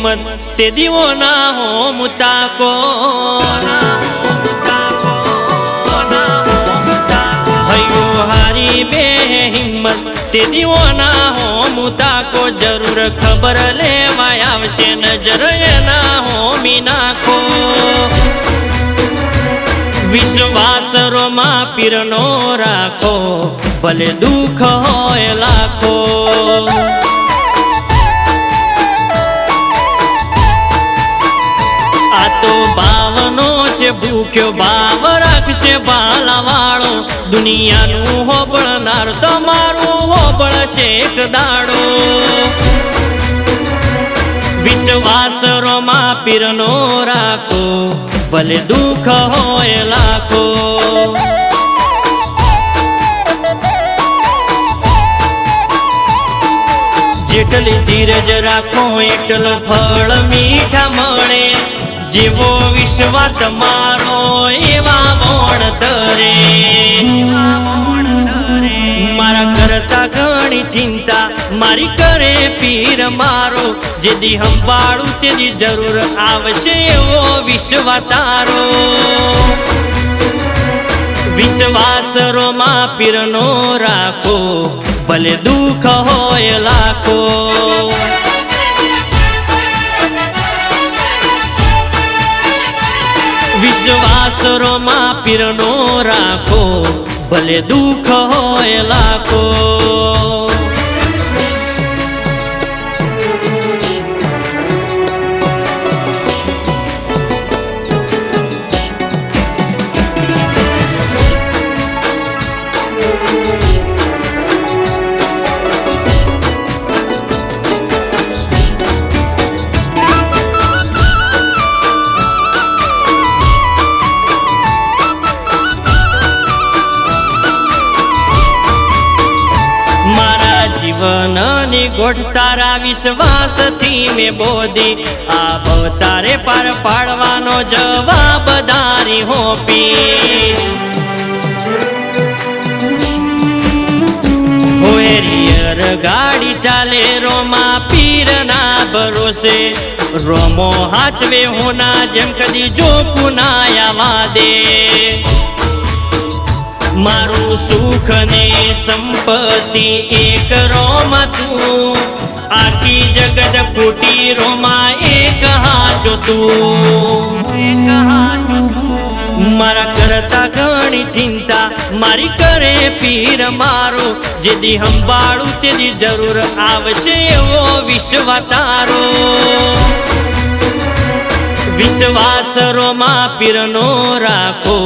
हिम्मत ते दिवो ना हो मुताको हयो हारी बे हिम्मत ते दिवो ना हो मुताको जरूर खबर लेवाय आवशे नजर एना हो मीनाको विश्वास रोमा पीरनो राखो भले दुख होय लाखो आ तो बावनो छे भूख्यो भाव राखशे बालावाळो दुनियानु होबळनार तमारू होबळशे एक दाडो विश्वास रोमा पीरनो राखो भले दुख होय लाखो जेटली धीरज राखो एटल फळ मीठा मळे जेवो विश्वा तमारो एवा वण तरे मारा करता घणी चिंता मारी करे पीर मारो जेदी हंभाळू तेदी जरूर आवशे एवो विश्वा तारो विश्वास रोमा पीरनो राखो भले दुख होय लाखो विश्वास रोमा पीरनो राखो भले दुख होय लाखो जीवननी गोठ तारा विश्वास थी में बोधी आ भवतारे पार पाड़वानो जवाबदारी होपी होरियर गाड़ी चाले रोमा पीर ना भरोसे रोमो हाचवे होना जेम कदी जो पुनाया वादे मारू सुख ने संपत्ति एक रोमा तू आखी जगत फूटी रोमा एक हाचो तू मारा करता घणी चिंता मारी करे पीर मारो जेदी हंभाळू तेदी जरूर आवशे एवो विश्वा तारो विश्वास रोमा पीरनो राखो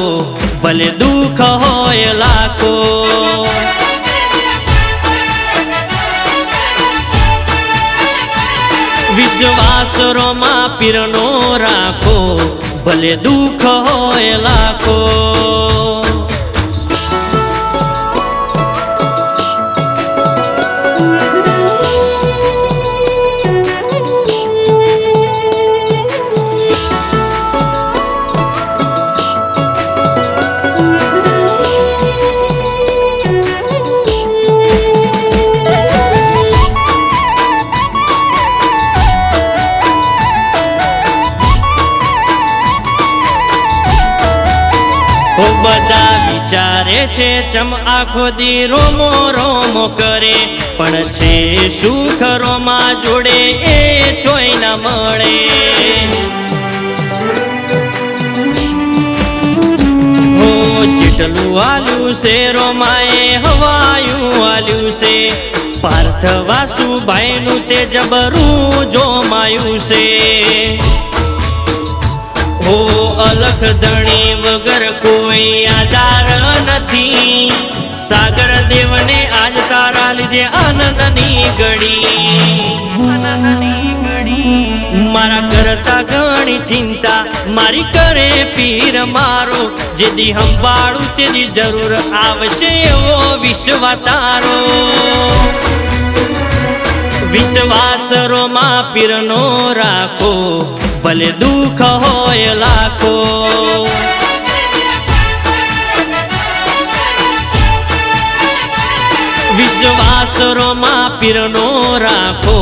भले दुख होय लाखो विश्वास रोमा पीरनो राखो भले दुख होय लाखो बधा विचारे छे चम आखो दी रोमो रोमो करे पण छे सुख रोमा जोड़े ए चोय न मळे हो जेटलू आल्यू से रोमाए हवायू आल्यू से पार्थ वासुभाई नु ते जबरू जोमायू से हो अलख धणी वगर कोई आधार नथी सागर देवने आज तारा लीधे आनंदनी घड़ी मारा करता घणी चिंता मारी करे पीर मारो जेदी हंभाळू तेदी जरूर आवशे एवो विश्वा तारो विश्वास रोमा पीरनो राखो भले दुख होय लाखो विश्वास रोमा पीरनो राखो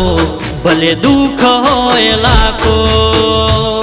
ભલે દુઃખ હોય લાખો.